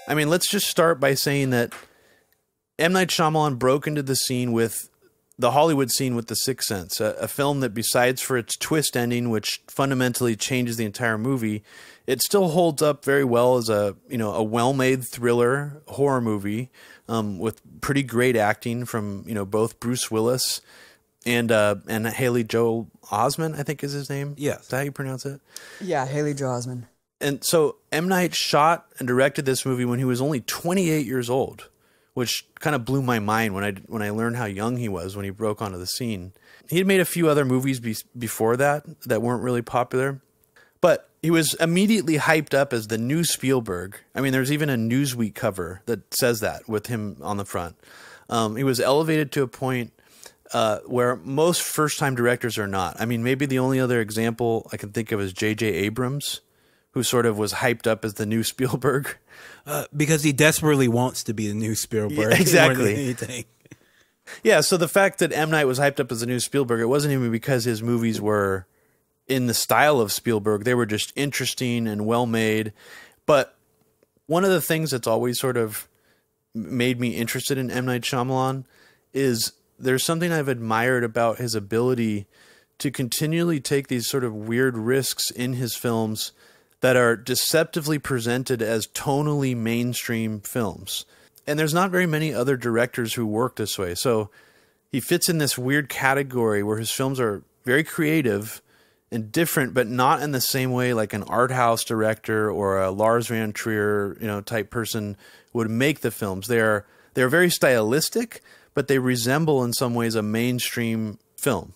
I mean, let's just start by saying that M. Night Shyamalan broke into the scene with the Hollywood scene with The Sixth Sense, a film that besides for its twist ending, which fundamentally changes the entire movie, it still holds up very well as a well-made thriller horror movie with pretty great acting from both Bruce Willis and Haley Joel Osment, I think is his name. Yes. Is that how you pronounce it? Yeah, Haley Joel Osment. And so M. Night shot and directed this movie when he was only 28 years old, which kind of blew my mind when I learned how young he was when he broke onto the scene. He had made a few other movies before that weren't really popular, but he was immediately hyped up as the new Spielberg. I mean, there's even a Newsweek cover that says that with him on the front. He was elevated to a point where most first-time directors are not. I mean, maybe the only other example I can think of is J.J. Abrams, who sort of was hyped up as the new Spielberg. Because he desperately wants to be the new Spielberg. Yeah, exactly. More than anything. Yeah, so the fact that M. Night was hyped up as the new Spielberg, it wasn't even because his movies were in the style of Spielberg. They were just interesting and well-made. But one of the things that's always sort of made me interested in M. Night Shyamalan is there's something I've admired about his ability to continually take these sort of weird risks in his films that are deceptively presented as tonally mainstream films. And there's not very many other directors who work this way. So he fits in this weird category where his films are very creative and different, but not in the same way like an art house director or a Lars von Trier, type person would make the films. They're very stylistic, but they resemble in some ways a mainstream film.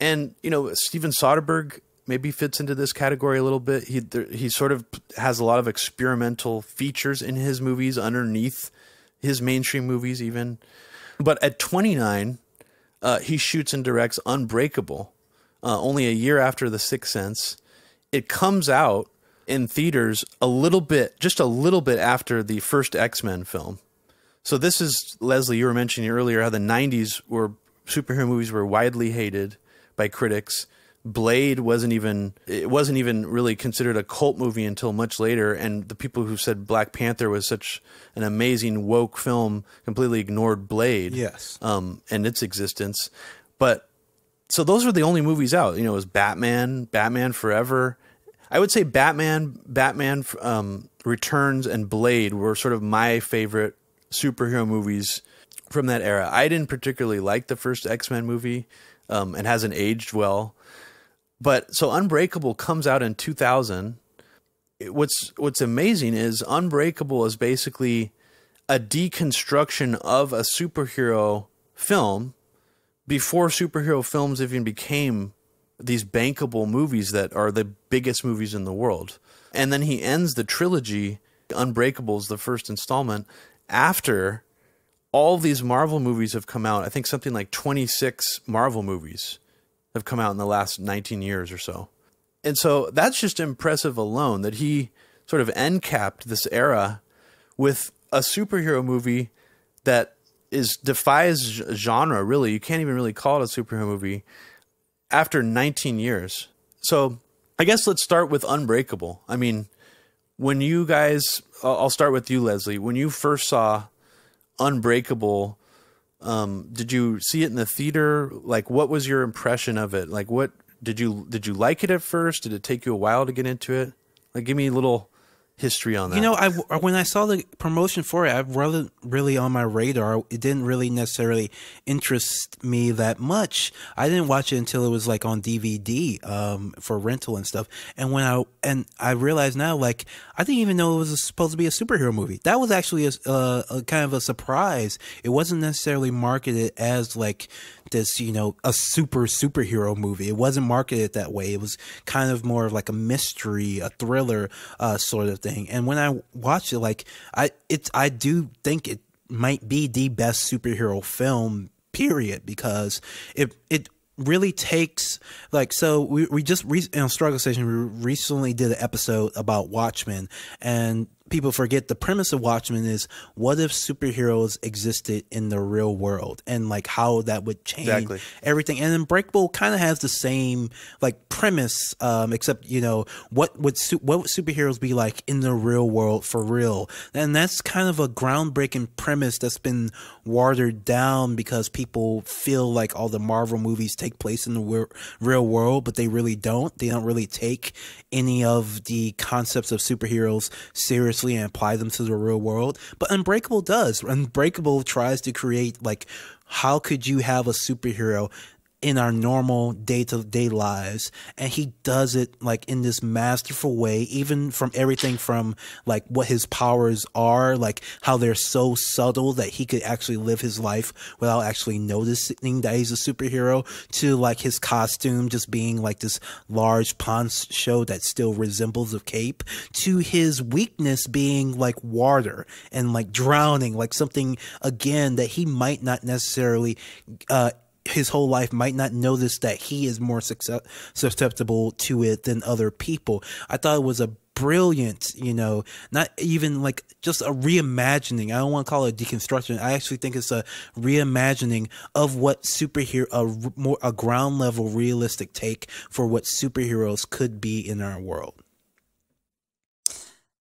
And, Steven Soderbergh maybe fits into this category a little bit. He sort of has a lot of experimental features in his movies underneath his mainstream movies even. But at 29, he shoots and directs Unbreakable, only a year after The Sixth Sense. It comes out in theaters just a little bit after the first X-Men film. So this is, Leslie, you were mentioning earlier how the 90s superhero movies were widely hated by critics. Blade wasn't even really considered a cult movie until much later, and the people who said Black Panther was such an amazing woke film completely ignored Blade, yes, and its existence. But so those were the only movies out. It was Batman Forever. I would say Batman Returns, and Blade were sort of my favorite superhero movies from that era. I didn't particularly like the first X-Men movie. It hasn't aged well. But so Unbreakable comes out in 2000. What's amazing is Unbreakable is basically a deconstruction of a superhero film before superhero films even became these bankable movies that are the biggest movies in the world. And then he ends the trilogy, Unbreakable is the first installment, after all these Marvel movies have come out. I think something like 26 Marvel movies have come out in the last 19 years or so. And so that's just impressive alone that he sort of end capped this era with a superhero movie that defies genre, really. You can't even really call it a superhero movie after 19 years. So I guess let's start with Unbreakable. I mean, when you guys, I'll start with you, Leslie. When you first saw Unbreakable, did you see it in the theater? Like, what was your impression of it? Like, what did you like it at first? Did it take you a while to get into it? Like, give me a little history on that. When I saw the promotion for it, I wasn't really on my radar. It didn't really necessarily interest me that much. I didn't watch it until it was like on DVD for rental and stuff. And I realized now, like, I didn't even know it was supposed to be a superhero movie. That was actually a kind of a surprise. It wasn't necessarily marketed as like this, a superhero movie. It wasn't marketed that way. It was kind of more of like a mystery, a thriller sort of thing. And when I watched it, like I do think it might be the best superhero film, period, because it really takes, like, so we just in Struggle Station, we recently did an episode about Watchmen, and people forget, the premise of Watchmen is, what if superheroes existed in the real world, and like how that would change everything. And Unbreakable kind of has the same like premise, except, you know, what would superheroes be like in the real world for real? And that's kind of a groundbreaking premise that's been watered down because people feel like all the Marvel movies take place in the real world, but they really don't. They don't really take any of the concepts of superheroes seriously and apply them to the real world. But Unbreakable does. Unbreakable tries to create, like, how could you have a superhero in our normal day-to-day lives, and he does it like in this masterful way, even from everything from like what his powers are, like how they're so subtle that he could actually live his life without actually noticing that he's a superhero, to like his costume just being like this large poncho that still resembles a cape, to his weakness being like water and like drowning, like something again that he might not necessarily his whole life might not notice that he is more susceptible to it than other people. I thought it was a brilliant, you know, not even like just a reimagining. I don't want to call it deconstruction. I actually think it's a reimagining of what a ground level realistic take for what superheroes could be in our world.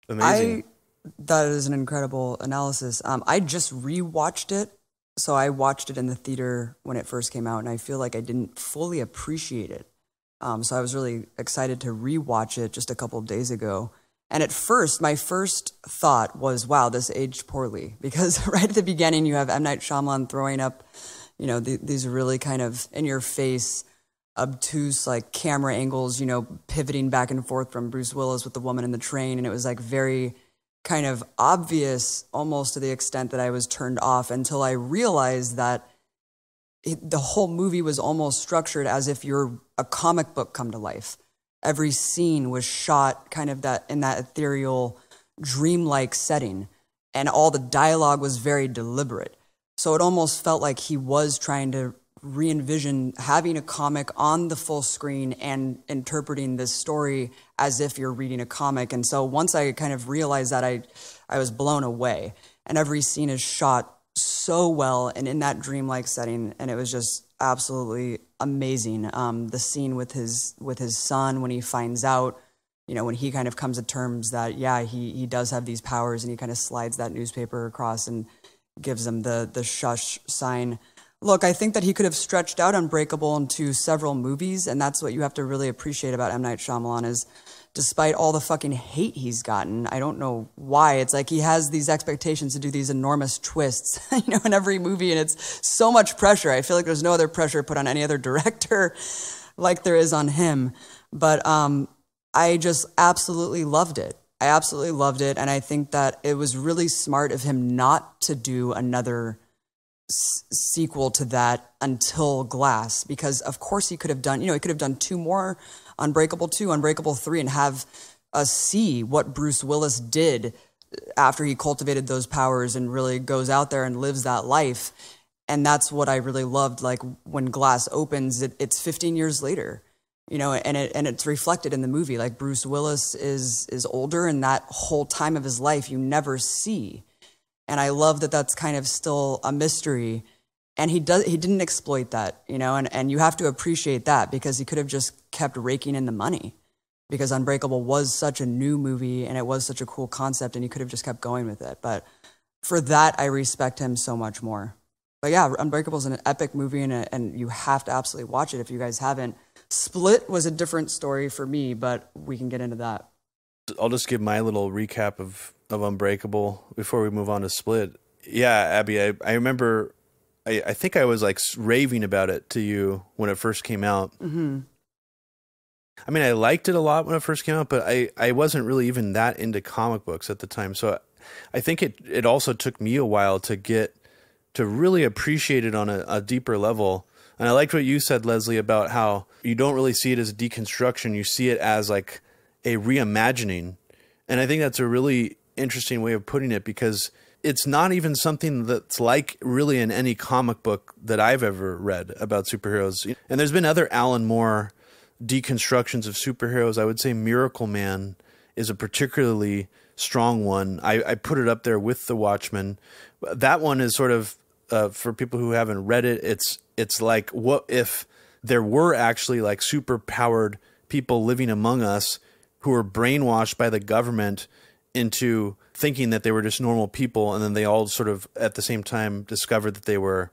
Amazing. That is an incredible analysis. I just rewatched it. So I watched it in the theater when it first came out, and I feel like I didn't fully appreciate it. So I was really excited to rewatch it just a couple of days ago. And at first, my first thought was, wow, this aged poorly. Because right at the beginning, you have M. Night Shyamalan throwing up, you know, these really kind of in-your-face, obtuse, like, camera angles, you know, pivoting back and forth from Bruce Willis with the woman in the train. And it was, like, very kind of obvious, almost to the extent that I was turned off, until I realized that the whole movie was almost structured as if you're a comic book come to life. Every scene was shot kind of in that ethereal, dreamlike setting, and all the dialogue was very deliberate. So it almost felt like he was trying to re-envision having a comic on the full screen and interpreting this story as if you're reading a comic. And so once I kind of realized that, I was blown away. And every scene is shot so well and in that dreamlike setting, and it was just absolutely amazing. The scene with his son, when he finds out, you know, when he kind of comes to terms that, yeah, he does have these powers, and he kind of slides that newspaper across and gives him the shush sign. Look, I think that he could have stretched out Unbreakable into several movies, and that's what you have to really appreciate about M. Night Shyamalan is, despite all the fucking hate he's gotten, I don't know why, it's like he has these expectations to do these enormous twists, you know, in every movie, and it's so much pressure. I feel like there's no other pressure put on any other director like there is on him. But I just absolutely loved it. I absolutely loved it, and I think that it was really smart of him not to do another sequel to that until Glass, because of course he could have done, you know, he could have done two more, Unbreakable 2, Unbreakable 3, and have us see what Bruce Willis did after he cultivated those powers and really goes out there and lives that life. And that's what I really loved. Like when Glass opens, it's 15 years later, you know, and it's reflected in the movie. Like Bruce Willis is older, and that whole time of his life you never see. And I love that that's kind of still a mystery. And he didn't exploit that, you know, and you have to appreciate that, because he could have just kept raking in the money, because Unbreakable was such a new movie and it was such a cool concept, and he could have just kept going with it. But for that, I respect him so much more. But yeah, Unbreakable is an epic movie, and you have to absolutely watch it if you guys haven't. Split was a different story for me, but we can get into that. I'll just give my little recap of Unbreakable before we move on to Split. Yeah, Abby, I remember, I think I was like raving about it to you when it first came out. Mm-hmm. I mean, I liked it a lot when it first came out, but I wasn't really even that into comic books at the time. So I think it also took me a while to really appreciate it on a deeper level. And I liked what you said, Leslie, about how you don't really see it as a deconstruction. You see it as like a reimagining. And I think that's a really interesting way of putting it, because it's not even something that's like really in any comic book that I've ever read about superheroes. And there's been other Alan Moore deconstructions of superheroes. I would say Miracle Man is a particularly strong one. I put it up there with The Watchmen. That one is sort of, for people who haven't read it, it's like, what if there were actually like super powered people living among us who were brainwashed by the government into thinking that they were just normal people, and then they all sort of at the same time discovered that they were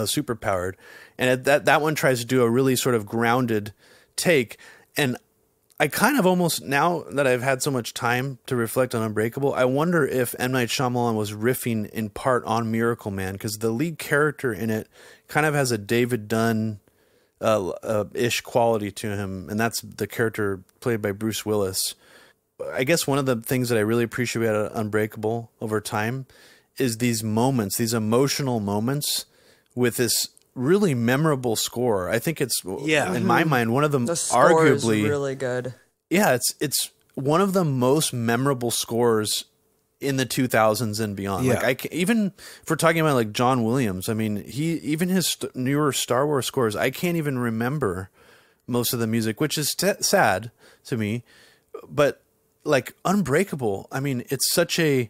super powered. And that one tries to do a really sort of grounded take. And I kind of almost, now that I've had so much time to reflect on Unbreakable, I wonder if M. Night Shyamalan was riffing in part on Miracle Man, because the lead character in it kind of has a David Dunn ish quality to him, and that's the character played by Bruce Willis. I guess one of the things that I really appreciate about Unbreakable over time is these moments, these emotional moments with this really memorable score. I think it's, in my mind, one of them, the score arguably is really good. Yeah, it's one of the most memorable scores in the 2000s and beyond. Yeah. Like even if we're talking about like John Williams, I mean, even his newer Star Wars scores, I can't even remember most of the music, which is sad to me. But like Unbreakable, I mean, it's such a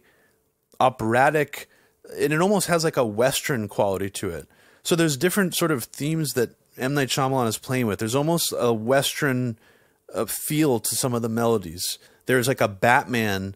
operatic, and it almost has like a Western quality to it. So there's different sort of themes that M. Night Shyamalan is playing with. There's almost a Western feel to some of the melodies. There's like a Batman,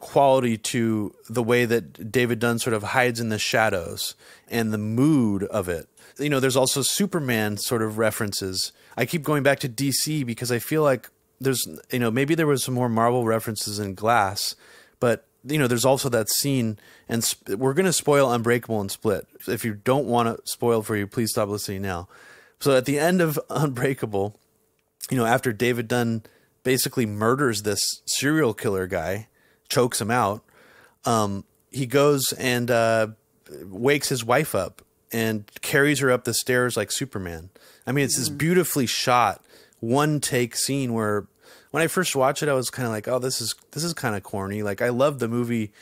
quality to the way that David Dunn sort of hides in the shadows and the mood of it. There's also Superman sort of references. I keep going back to DC because I feel like there's, maybe there was some more Marvel references in Glass, but there's also that scene, and we're going to spoil Unbreakable and Split. If you don't want to spoil for you, please stop listening now. So at the end of Unbreakable, after David Dunn basically murders this serial killer guy, chokes him out, he goes and wakes his wife up and carries her up the stairs like Superman. I mean, it's this beautifully shot, one take scene where when I first watched it, I was kind of like, oh, this is kind of corny. Like, I love the movie,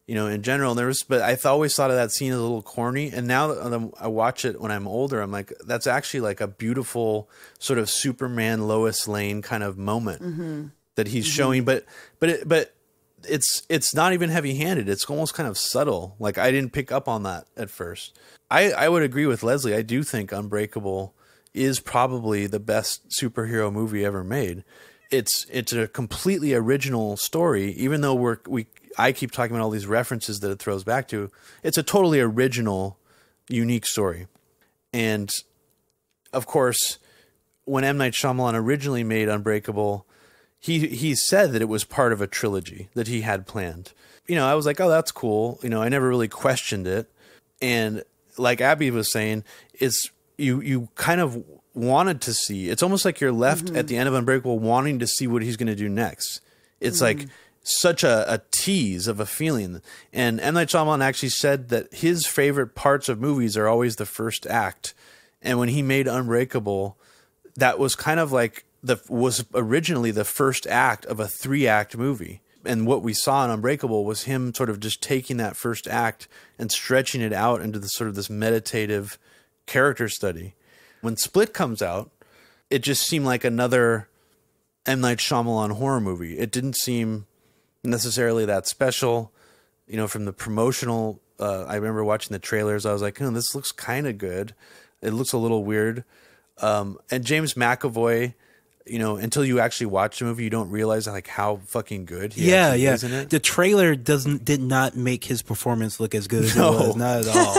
in general. But I always thought of that scene as a little corny. And now that I watch it when I'm older, I'm like, that's actually like a beautiful sort of Superman Lois Lane kind of moment that he's showing. But it's not even heavy handed. It's almost kind of subtle. Like, I didn't pick up on that at first. I would agree with Leslie. I do think Unbreakable is probably the best superhero movie ever made. It's a completely original story, even though I keep talking about all these references that it throws back to. It's a totally original, unique story. And of course, when M. Night Shyamalan originally made Unbreakable, he said that it was part of a trilogy that he had planned. I was like, oh, that's cool. I never really questioned it. And like Abby was saying, it's you kind of wanted to see. It's almost like you're left at the end of Unbreakable wanting to see what he's going to do next. It's like such a tease of a feeling. And M. Night Shyamalan actually said that his favorite parts of movies are always the first act. And when he made Unbreakable, that was kind of like was originally the first act of a 3-act movie. And what we saw in Unbreakable was him sort of just taking that first act and stretching it out into this meditative character study. When Split comes out, it just seemed like another M. Night Shyamalan horror movie. It didn't seem necessarily that special, from the promotional. I remember watching the trailers. I was like, this looks kind of good. It looks a little weird. And James McAvoy, until you actually watch the movie, you don't realize like how fucking good he is in it. The trailer did not make his performance look as good as it was. Not at all.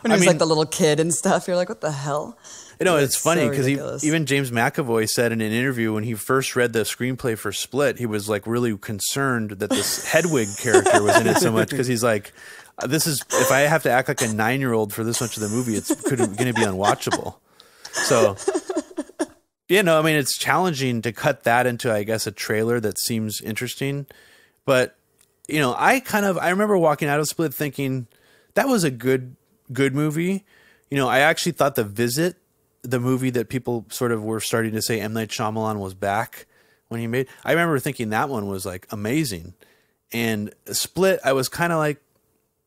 When he was like the little kid and stuff, you're like, what the hell? It's funny because even James McAvoy said in an interview when he first read the screenplay for Split, he was like really concerned that this Hedwig character was in it so much, because he's like, if I have to act like a 9-year-old for this much of the movie, it's going to be unwatchable. So, it's challenging to cut that into, I guess, a trailer that seems interesting. But, I remember walking out of Split thinking that was a good movie. I actually thought The Visit, the movie that people sort of were starting to say M. Night Shyamalan was back when he made, I remember thinking that one was like amazing. And Split, I was kind of like,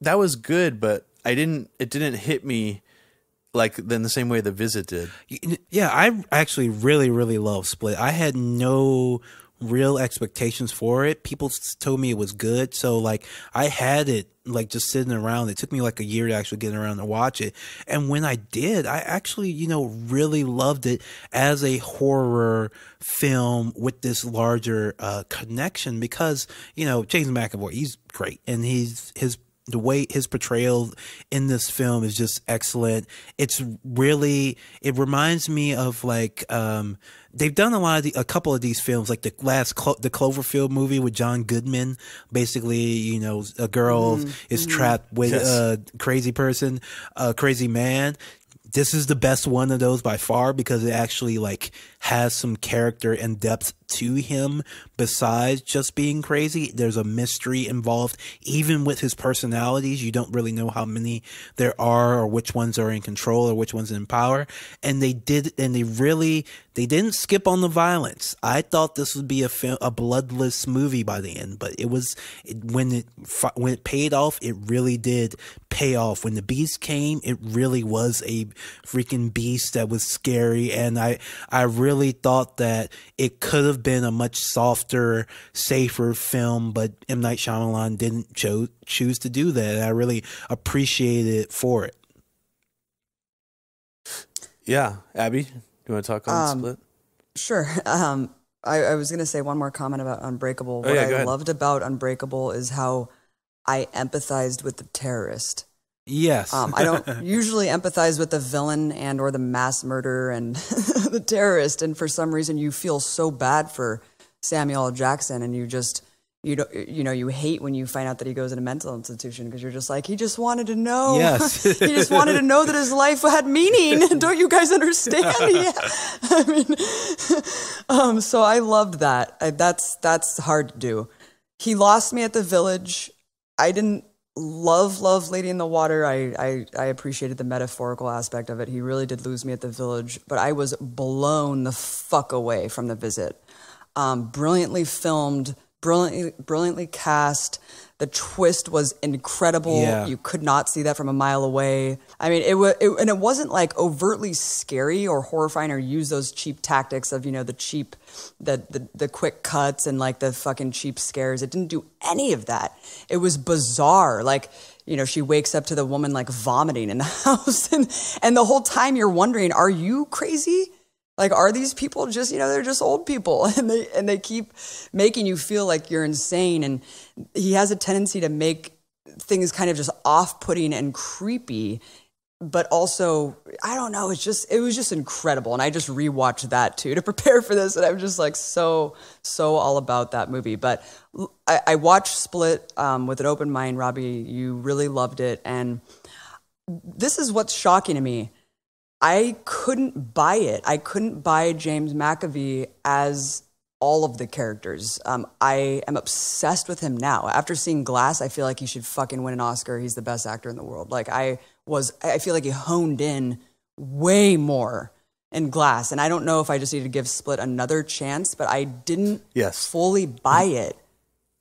that was good, but it didn't hit me like in the same way The Visit did. Yeah, I actually really, really love Split. I had no real expectations for it. People told me it was good, so like I had it like just sitting around. It took me like a year to actually get around to watch it, and when I did, I actually really loved it as a horror film with this larger connection, because James McAvoy, he's great, and the way his portrayal in this film is just excellent. It reminds me of like, they've done a couple of these films, like the Cloverfield movie with John Goodman. Basically, a girl is trapped with a crazy person, a crazy man. This is the best one of those by far, because it actually like has some character and depth to him besides just being crazy. There's a mystery involved. Even with his personalities, you don't really know how many there are, or which ones are in control, or which ones in power. And they didn't skip on the violence. I thought this would be a bloodless movie by the end, but when it paid off, it really did pay off. When the beast came, it really was a freaking beast that was scary, and I really thought that it could have been a much softer, safer film, but M. Night Shyamalan didn't choose to do that, and I really appreciated it for it. Yeah. Abby, do you want to talk on Split? Sure. I was going to say one more comment about Unbreakable. What I loved about Unbreakable is how I empathized with the terrorist. Yes. I don't usually empathize with the villain and or the mass murderer and the terrorist, and for some reason you feel so bad for Samuel L. Jackson, and you hate when you find out that he goes in a mental institution, because you're just like, he just wanted to know. Yes. He just wanted to know that his life had meaning. Don't you guys understand? Yeah. I mean, so I loved that. That's hard to do. He lost me at the Village. I didn't love Lady in the Water. I appreciated the metaphorical aspect of it. He really did lose me at the Village, but I was blown the fuck away from The Visit. Brilliantly filmed, brilliantly cast. The twist was incredible. Yeah. You could not see that from a mile away. I mean, and it wasn't like overtly scary or horrifying or use those cheap tactics of, the cheap, the quick cuts and like the fucking cheap scares. It didn't do any of that. It was bizarre. Like, she wakes up to the woman like vomiting in the house, and the whole time you're wondering, are you crazy? Like, are these people just, they're just old people, and they keep making you feel like you're insane. And he has a tendency to make things kind of just off-putting and creepy, but also, I don't know, it was just incredible. And I just rewatched that too to prepare for this, and I'm just like so all about that movie. But I watched Split with an open mind. Robbie, you really loved it, and this is what's shocking to me. I couldn't buy it. I couldn't buy James McAvoy as all of the characters. I am obsessed with him now. After seeing Glass, I feel like he should fucking win an Oscar. He's the best actor in the world. Like, I feel like he honed in way more in Glass. And I don't know if I just need to give Split another chance, but I didn't fully buy it.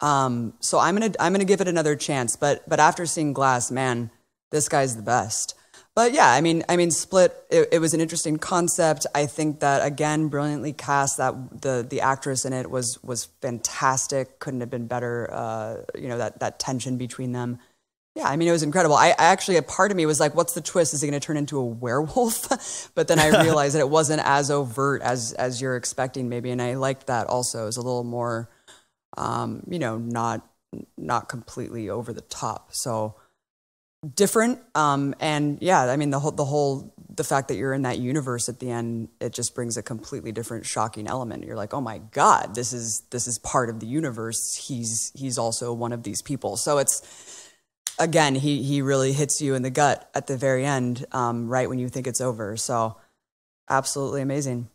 So I'm gonna give it another chance. But after seeing Glass, man, this guy's the best. But yeah, I mean, Split. It was an interesting concept. I think that, again, brilliantly cast. That the actress in it was fantastic. Couldn't have been better. That tension between them. Yeah, I mean, it was incredible. I actually, a part of me was like, "What's the twist? Is he going to turn into a werewolf?" But then I realized that it wasn't as overt as you're expecting, maybe, and I liked that also. It was a little more, not completely over the top. So. Different, and yeah, I mean the fact that you're in that universe at the end, it just brings a completely different shocking element. You're like, oh my god, this is part of the universe. He's also one of these people. So it's, again, he really hits you in the gut at the very end, right when you think it's over. So absolutely amazing.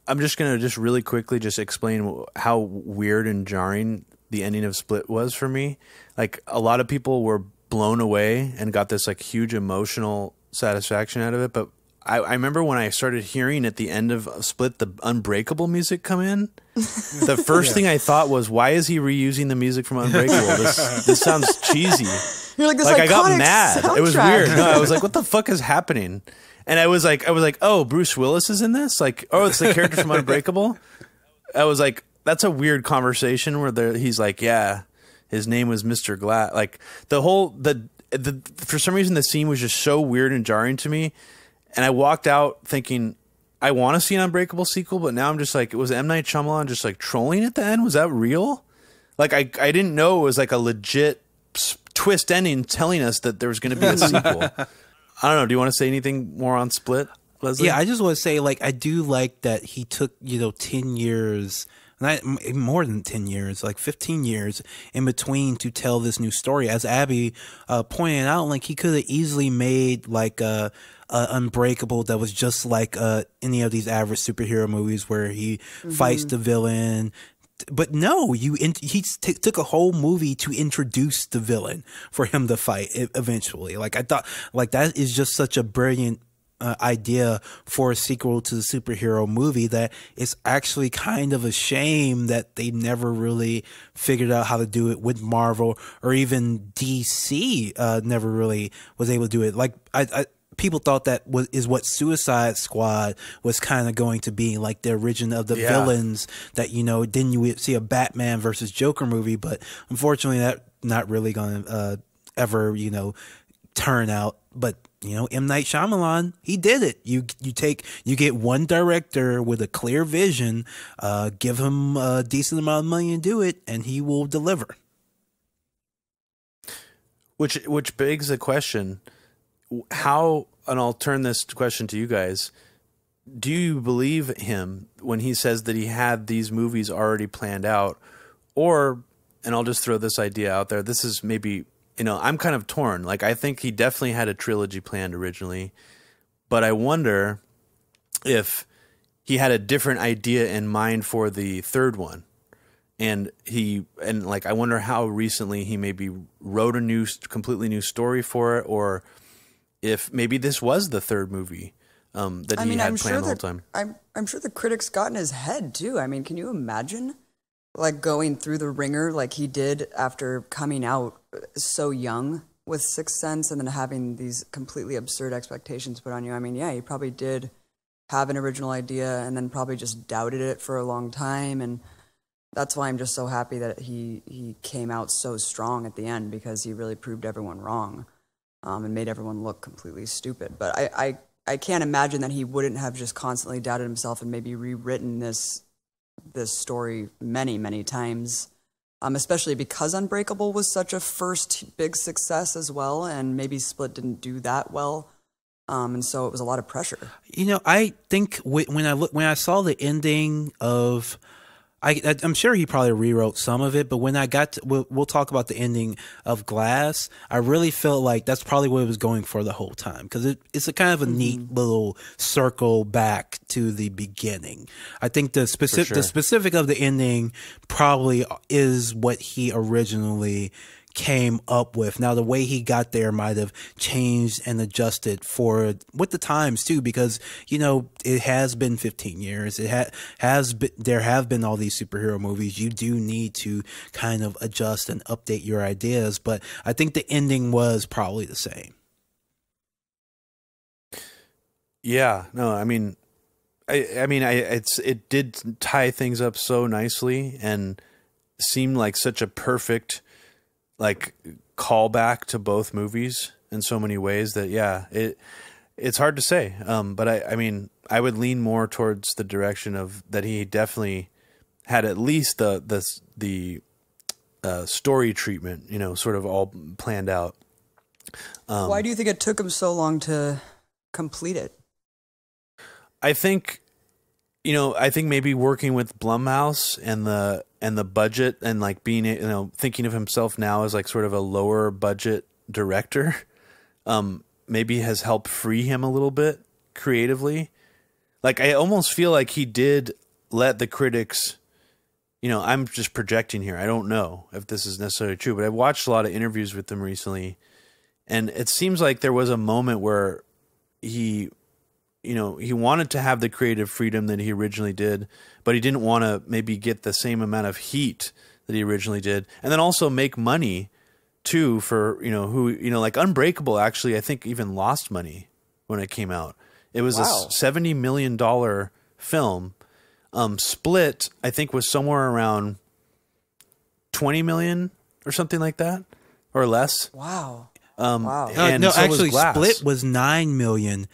I'm just gonna really quickly explain how weird and jarring the ending of Split was for me. Like, a lot of people were blown away and got this like huge emotional satisfaction out of it, but I remember when I started hearing at the end of Split the Unbreakable music come in, the first thing I thought was, why is he reusing the music from Unbreakable? This sounds cheesy. You're like, this I got mad. Soundtrack. It was weird. No, I was like, what the fuck is happening? And I was like, oh, Bruce Willis is in this? Like, oh, it's the character from Unbreakable? I was like, that's a weird conversation where he's like, yeah, his name was Mr. Glass. Like for some reason, the scene was just so weird and jarring to me. And I walked out thinking, I want to see an Unbreakable sequel, but now I'm just like, was M. Night Shyamalan just like trolling at the end? Was that real? Like, I didn't know it was like a legit twist ending telling us that there was going to be a sequel. I don't know. Do you want to say anything more on Split, Leslie? Yeah, I just want to say, like, I do like that he took, 10 years, more than 10 years, like 15 years in between to tell this new story. As Abby pointed out, like, he could have easily made, like, Unbreakable that was just like any of these average superhero movies where he fights the villain. But no, he took a whole movie to introduce the villain for him to fight eventually. Like, I thought, like, that is just such a brilliant idea for a sequel to the superhero movie that it's actually kind of a shame that they never really figured out how to do it with Marvel, or even DC never really was able to do it. Like, people thought that is what Suicide Squad was kind of going to be, like the origin of the villains that, then you would see a Batman versus Joker movie. But unfortunately, that not really going to ever, turn out. But, M. Night Shyamalan, he did it. You get one director with a clear vision, give him a decent amount of money to do it, and he will deliver. Which begs the question, how, and I'll turn this question to you guys, do you believe him when he says that he had these movies already planned out? Or, and I'll just throw this idea out there, this is maybe, I'm kind of torn. Like, I think he definitely had a trilogy planned originally, but I wonder if he had a different idea in mind for the third one. And I wonder how recently he maybe wrote a completely new story for it, or if maybe this was the third movie that he had planned the whole time. I'm sure the critics got in his head too. I mean, can you imagine like going through the ringer like he did after coming out so young with Sixth Sense, and then having these completely absurd expectations put on you? I mean, yeah, he probably did have an original idea and then probably just doubted it for a long time. And that's why I'm just so happy that he came out so strong at the end, because he really proved everyone wrong. And made everyone look completely stupid. But I can't imagine that he wouldn't have just constantly doubted himself and maybe rewritten this story many, many times, especially because Unbreakable was such a first big success as well, and maybe Split didn't do that well, and so it was a lot of pressure. I think when I saw the ending of, I'm sure he probably rewrote some of it, but when I got to, we'll talk about the ending of Glass, I really felt like that's probably what it was going for the whole time, because it's a kind of a neat little circle back to the beginning. I think the specific of the ending probably is what he originally came up with. Now, the way he got there might have changed and adjusted with the times too, because it has been 15 years. There have been all these superhero movies. You do need to kind of adjust and update your ideas, but I think the ending was probably the same. Yeah, no, I mean, it did tie things up so nicely and seemed like such a perfect callback to both movies in so many ways that it's hard to say. But I mean, I would lean more towards the direction of that he definitely had at least the story treatment, sort of all planned out. Why do you think it took him so long to complete it? I think maybe working with Blumhouse and the budget, and like being, thinking of himself now as like sort of a lower budget director, maybe has helped free him a little bit creatively. Like, I almost feel like he did let the critics, I'm just projecting here. I don't know if this is necessarily true, but I've watched a lot of interviews with him recently, and it seems like there was a moment where he wanted to have the creative freedom that he originally did, but he didn't want to maybe get the same amount of heat that he originally did. And then also make money too for, like Unbreakable actually, I think even lost money when it came out. It was a $70 million film. Split, I think, was somewhere around 20 million or something like that, or less. Wow. Wow. No, so actually, Split was 9 million.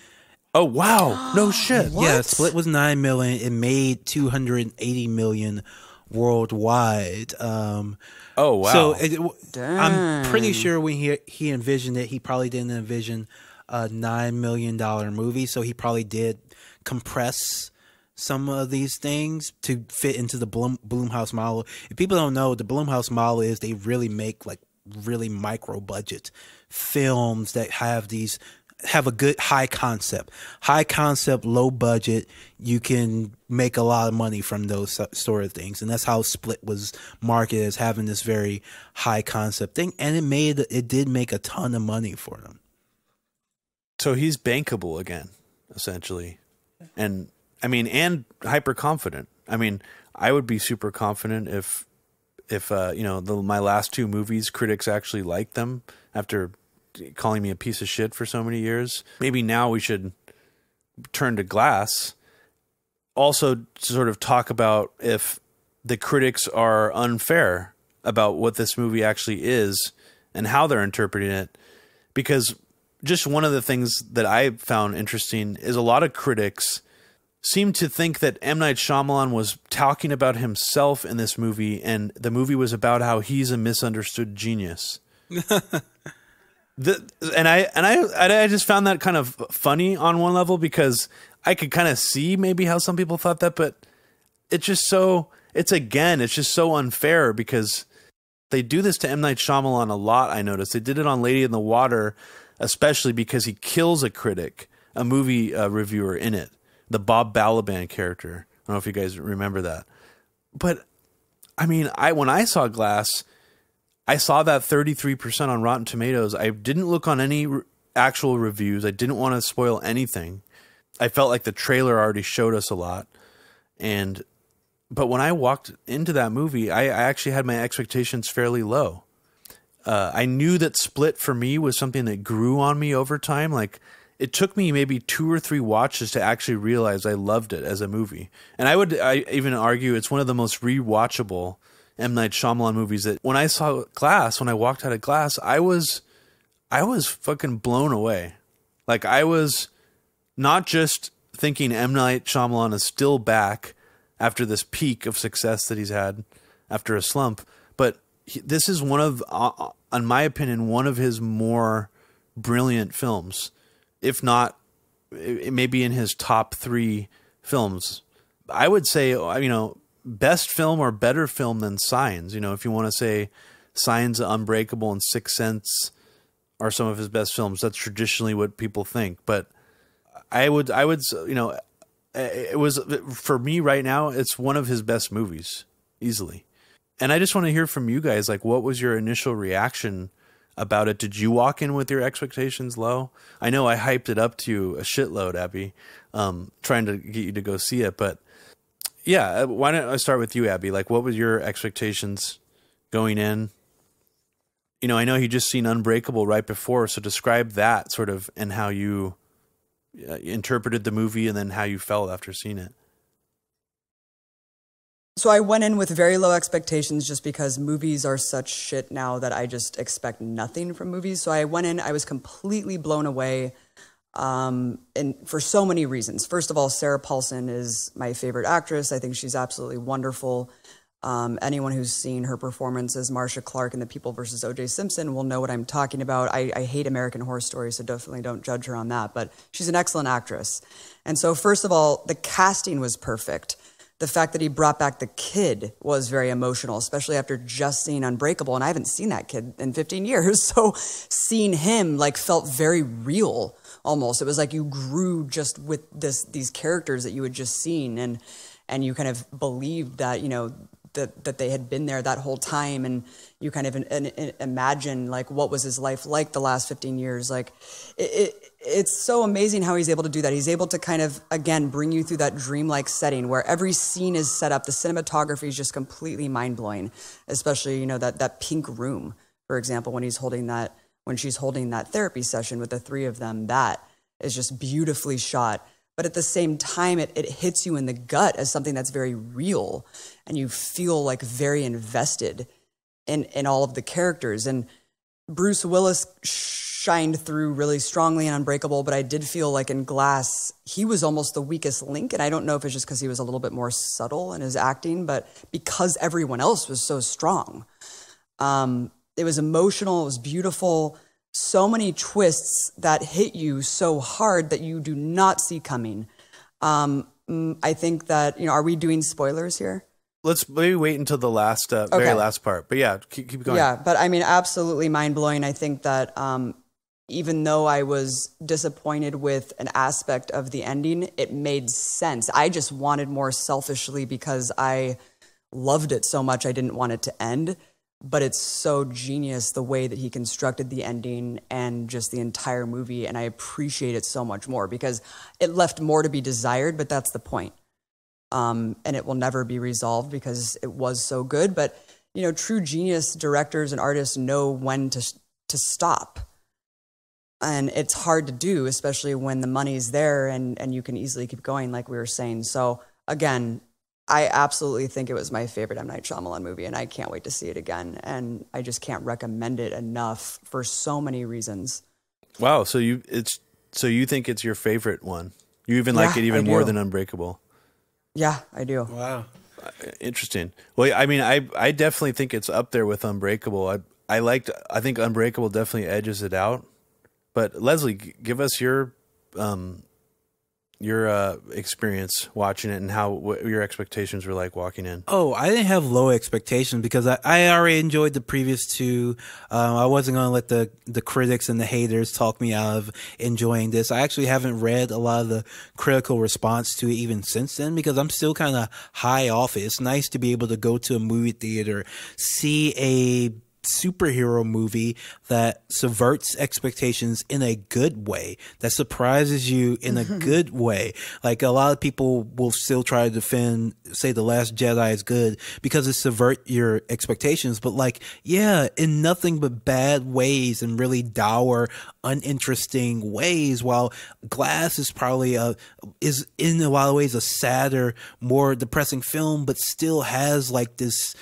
Oh wow! No shit. Yeah, Split was 9 million. It made 280 million worldwide. Oh wow! So I'm pretty sure when he envisioned it, he probably didn't envision a $9 million movie. So he probably did compress some of these things to fit into the Blumhouse model. If people don't know, the Blumhouse model is they really make like really micro budget films that have a good high concept, low budget. You can make a lot of money from those sort of things. And that's how Split was marketed, as having this very high concept thing. And it did make a ton of money for them. So he's bankable again, essentially. And I mean, and hyper confident. I mean, I would be super confident if my last two movies, critics actually liked them after calling me a piece of shit for so many years. Maybe now we should turn to Glass. Also, sort of talk about if the critics are unfair about what this movie actually is and how they're interpreting it. Because just one of the things that I found interesting is a lot of critics seem to think that M. Night Shyamalan was talking about himself in this movie, and the movie was about how he's a misunderstood genius. I just found that kind of funny on one level, because I could kind of see maybe how some people thought that, but it's just so unfair, because they do this to M. Night Shyamalan a lot. I noticed they did it on Lady in the Water, especially because he kills a critic, a movie reviewer in it, the Bob Balaban character. I don't know if you guys remember that, but I mean, when I saw Glass, I saw that 33% on Rotten Tomatoes. I didn't look on any actual reviews. I didn't want to spoil anything. I felt like the trailer already showed us a lot. But when I walked into that movie, I actually had my expectations fairly low. I knew that Split for me was something that grew on me over time. Like, it took me maybe 2 or 3 watches to actually realize I loved it as a movie. And I even argue it's one of the most rewatchable M. Night Shyamalan movies. That when I saw Glass, when I walked out of Glass, I was fucking blown away. Like, I was not just thinking M. Night Shyamalan is still back after this peak of success that he's had after a slump, but this is one of, in my opinion, one of his more brilliant films, if not maybe in his top 3 films. I would say, best film or better film than Signs. If you want to say Signs, Unbreakable, and Sixth Sense are some of his best films, that's traditionally what people think. But I would, it was, for me right now, it's one of his best movies, easily. And I just want to hear from you guys, like, what was your initial reaction about it? Did you walk in with your expectations low? I know I hyped it up to you a shitload, Abby, trying to get you to go see it. But yeah, why don't I start with you, Abby? Like, what was your expectations going in? I know you just seen Unbreakable right before, so describe that sort of and how you interpreted the movie and then how you felt after seeing it. So I went in with very low expectations just because movies are such shit now that I just expect nothing from movies. So I went in, I was completely blown away, and for so many reasons. First of all, Sarah Paulson is my favorite actress. I think she's absolutely wonderful. Anyone who's seen her performance as Marcia Clark in The People vs. O.J. Simpson will know what I'm talking about. I hate American Horror Story, so definitely don't judge her on that. But she's an excellent actress. And so first of all, the casting was perfect. The fact that he brought back the kid was very emotional, especially after just seeing Unbreakable. And I haven't seen that kid in 15 years. So seeing him felt very real almost. It was like you grew just with these characters that you had just seen. And you kind of believed that, that they had been there that whole time, and you kind of imagine what was his life like the last 15 years. It's so amazing how he's able to do that. He's able to kind of, again, bring you through that dreamlike setting where every scene is set up. The cinematography is just completely mind-blowing, especially, that pink room, for example, when she's holding that therapy session with the 3 of them. That is just beautifully shot. but at the same time, it hits you in the gut as something that's very real, and you feel like very invested in all of the characters. And Bruce Willis shined through really strongly in Unbreakable, but I did feel like in Glass, he was almost the weakest link. And I don't know if it's just because he was a little bit more subtle in his acting, but because everyone else was so strong. It was emotional, it was beautiful, so many twists that hit you so hard that you do not see coming. I think that, are we doing spoilers here? Let's maybe wait until the last, very last part. But yeah, keep going. Yeah, but I mean, absolutely mind-blowing. I think that even though I was disappointed with an aspect of the ending, it made sense. I just wanted more selfishly because I loved it so much I didn't want it to end. But it's so genius the way that he constructed the ending and just the entire movie, and I appreciate it so much more because it left more to be desired, but that's the point. And it will never be resolved because it was so good. But, true genius directors and artists know when to stop. And it's hard to do, especially when the money's there and you can easily keep going, like we were saying. So, again, I absolutely think it was my favorite M. Night Shyamalan movie, and I can't wait to see it again. And I just can't recommend it enough for so many reasons. Wow, so you think it's your favorite one? You even like it even more than Unbreakable? Yeah, I do. Wow, interesting. Well, I mean, I definitely think it's up there with Unbreakable. I think Unbreakable definitely edges it out. But Leslie, give us your experience watching it and what your expectations were like walking in. Oh, I didn't have low expectations because I already enjoyed the previous two. I wasn't going to let the critics and the haters talk me out of enjoying this. I actually haven't read a lot of the critical response to it even since then because I'm still kind of high off it. It's nice to be able to go to a movie theater, see a superhero movie that subverts expectations in a good way, that surprises you in a good way. Like a lot of people will still try to say The Last Jedi is good because it subvert your expectations, but in nothing but bad ways and really dour, uninteresting ways, while Glass is probably is in a lot of ways a sadder, more depressing film, but still has like this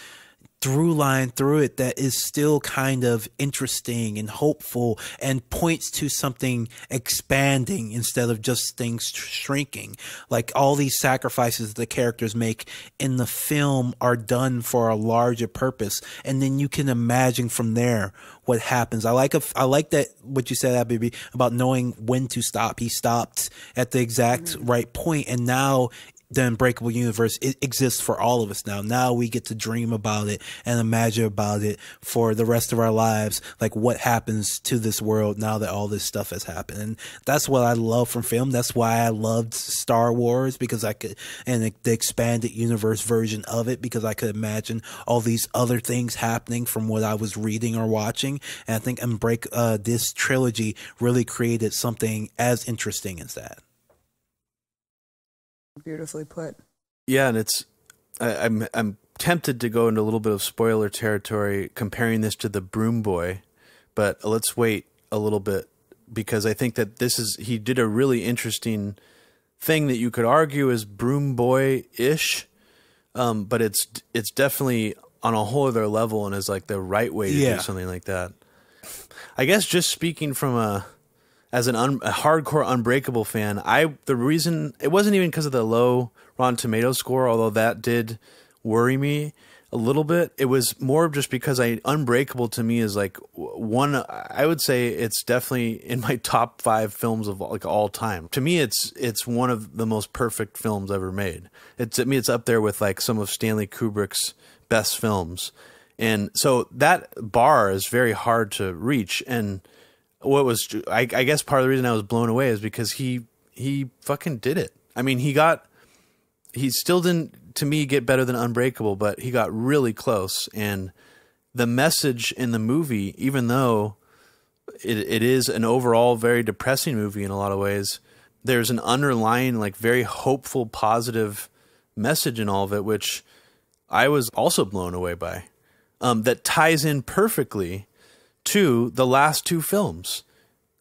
through line through it that is still kind of interesting and hopeful and points to something expanding instead of just things shrinking. Like all these sacrifices the characters make in the film are done for a larger purpose, and then you can imagine from there what happens. I like that what you said, Abby, about knowing when to stop. He stopped at the exact right point, and now the Unbreakable universe, it exists for all of us now. Now we get to dream about it and imagine about it for the rest of our lives. Like what happens to this world now that all this stuff has happened. And that's what I love from film. That's why I loved Star Wars, because I could, and the expanded universe version of it, because I could imagine all these other things happening from what I was reading or watching. And I think this trilogy really created something as interesting as that. Beautifully put. Yeah, and I'm tempted to go into a little bit of spoiler territory comparing this to the Broom Boy, but let's wait a little bit because I think that he did a really interesting thing that you could argue is Broom Boy-ish, but it's definitely on a whole other level and is like the right way to do something like that. I guess just speaking from as a hardcore Unbreakable fan, the reason it wasn't even because of the low Rotten Tomatoes score, although that did worry me a little bit. It was more just because Unbreakable to me is like one. I would say it's definitely in my top 5 films of like all time. To me, it's one of the most perfect films ever made. To me, it's up there with like some of Stanley Kubrick's best films, and so that bar is very hard to reach. And I guess part of the reason I was blown away is because he fucking did it. I mean, he still didn't, to me, get better than Unbreakable, but he got really close. And the message in the movie, even though it is an overall very depressing movie in a lot of ways, there's an underlying, like, very hopeful, positive message in all of it, which I was also blown away by, that ties in perfectly to the last 2 films.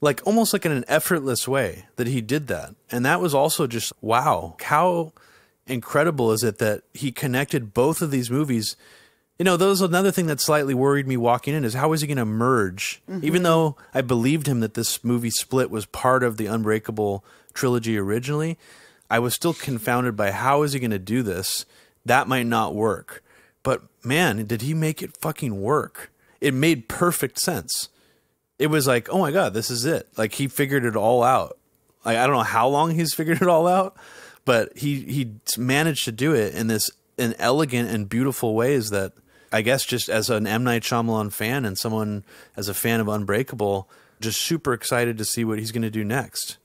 like almost like in an effortless way that he did that. And that was also just, wow, how incredible is it that he connected both of these movies? You know, that was another thing that slightly worried me walking in, is how is he going to merge? Even though I believed him that this movie Split was part of the Unbreakable trilogy originally, I was still confounded by how is he going to do this? That might not work. But man, did he make it fucking work? It made perfect sense. It was like, oh my God, this is it. Like, he figured it all out. Like, I don't know how long he's figured it all out, but he managed to do it in elegant and beautiful ways that, I guess, just as an M. Night Shyamalan fan and someone as a fan of Unbreakable, just super excited to see what he's going to do next.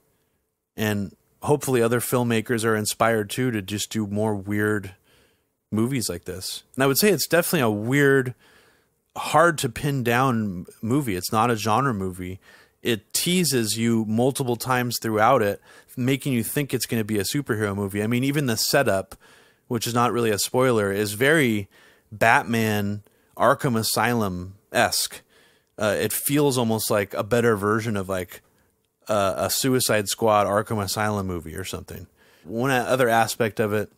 And hopefully other filmmakers are inspired too to just do more weird movies like this. And I would say it's definitely a weird, hard to pin down movie. It's not a genre movie. It teases you multiple times throughout it, making you think it's going to be a superhero movie. I mean, even the setup, which is not really a spoiler, is very Batman Arkham Asylum-esque. It feels almost like a better version of like a Suicide Squad Arkham Asylum movie or something. One other aspect of it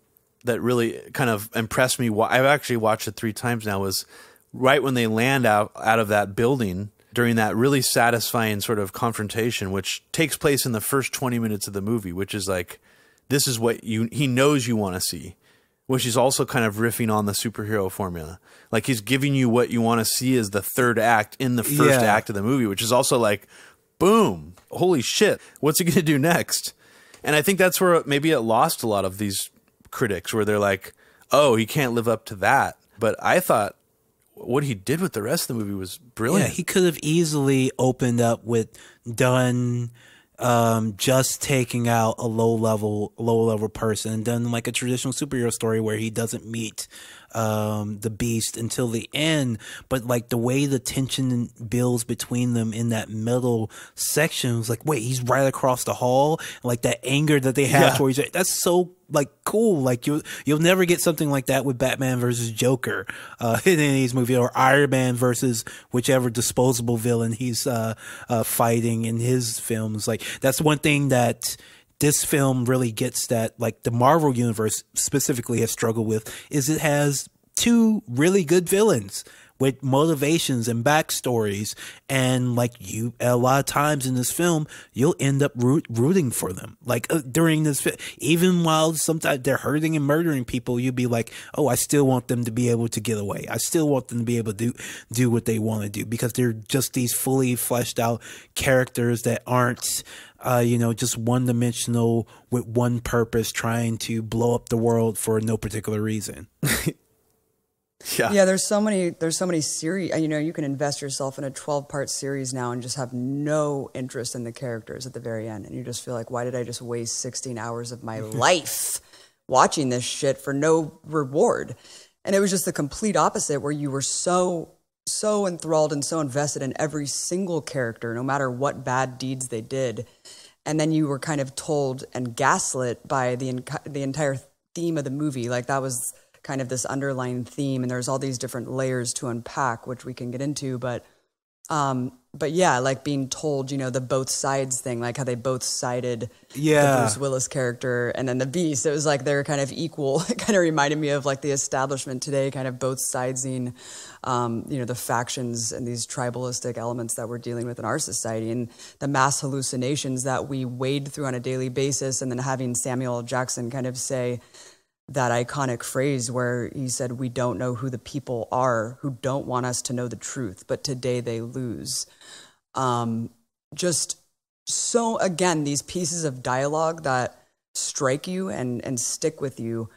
that really kind of impressed me, I've actually watched it 3 times now, was right when they land out of that building during that really satisfying sort of confrontation, which takes place in the first 20 minutes of the movie, which is like, this is what he knows you want to see, which is also kind of riffing on the superhero formula. Like, he's giving you what you want to see as the third act in the first act of the movie, which is also like, boom, holy shit, what's he going to do next? And I think that's where maybe it lost a lot of these critics, where they're like, oh, he can't live up to that. But I thought what he did with the rest of the movie was brilliant. Yeah, he could have easily opened up with done just taking out a low level person, and done like a traditional superhero story where he doesn't meet the Beast until the end. But like the way the tension builds between them in that middle section was like, wait, he's right across the hall. Like that anger that they have towards each other, that's so like cool. Like you'll never get something like that with Batman versus Joker in any of these movies, or Iron Man versus whichever disposable villain he's fighting in his films. Like that's one thing that this film really gets, that like the Marvel universe specifically has struggled with, is it has 2 really good villains with motivations and backstories. And like a lot of times in this film, you'll end up rooting for them. Like during this, even while sometimes they're hurting and murdering people, you'll be like, oh, I still want them to be able to get away. I still want them to be able to do what they want to do, because they're just these fully fleshed out characters that aren't, just one-dimensional with one purpose, trying to blow up the world for no particular reason. Yeah, there's so many series. You can invest yourself in a 12-part series now and just have no interest in the characters at the very end, and you just feel like, why did I just waste 16 hours of my life watching this shit for no reward? And it was just the complete opposite, where you were so enthralled and so invested in every single character, no matter what bad deeds they did. And then you were kind of told and gaslit by the entire theme of the movie. Like that was kind of this underlying theme, and there's all these different layers to unpack, which we can get into. But yeah, like being told, the both sides thing, like how they both sided the Bruce Willis character and then the Beast. It was like they're kind of equal. It kind of reminded me of like the establishment today, kind of both sidesing, the factions and these tribalistic elements that we're dealing with in our society, and the mass hallucinations that we wade through on a daily basis. And then having Samuel L. Jackson kind of say that iconic phrase where he said, we don't know who the people are who don't want us to know the truth, but today they lose. Just so, again, these pieces of dialogue that strike you and stick with you.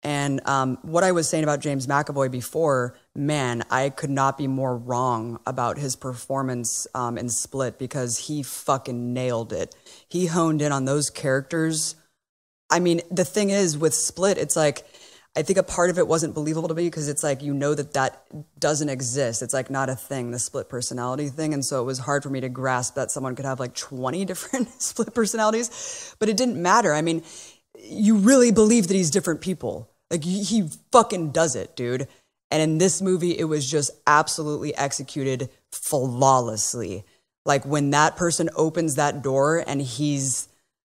And what I was saying about James McAvoy before, man, I could not be more wrong about his performance in Split, because he fucking nailed it. He honed in on those characters. I mean, the thing is with Split, it's like, I think a part of it wasn't believable to me, because it's like, that doesn't exist. It's like not a thing, the split personality thing. And so it was hard for me to grasp that someone could have like 20 different split personalities, but it didn't matter. I mean, you really believe that he's different people. Like he fucking does it, dude. And in this movie, it was just absolutely executed flawlessly. Like when that person opens that door and he's,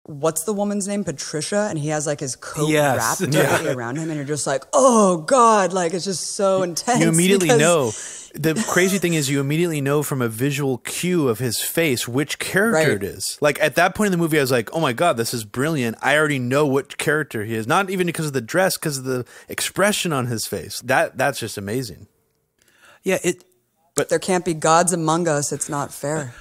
what's the woman's name? Patricia. And he has like his coat wrapped tightly around him. And you're just like, oh God, like it's just so intense. You immediately know. The crazy thing is you immediately know from a visual cue of his face which character it is. Like at that point in the movie, I was like, oh my God, this is brilliant. I already know what character he is. Not even because of the dress, because of the expression on his face. That's just amazing. Yeah, but there can't be gods among us. It's not fair.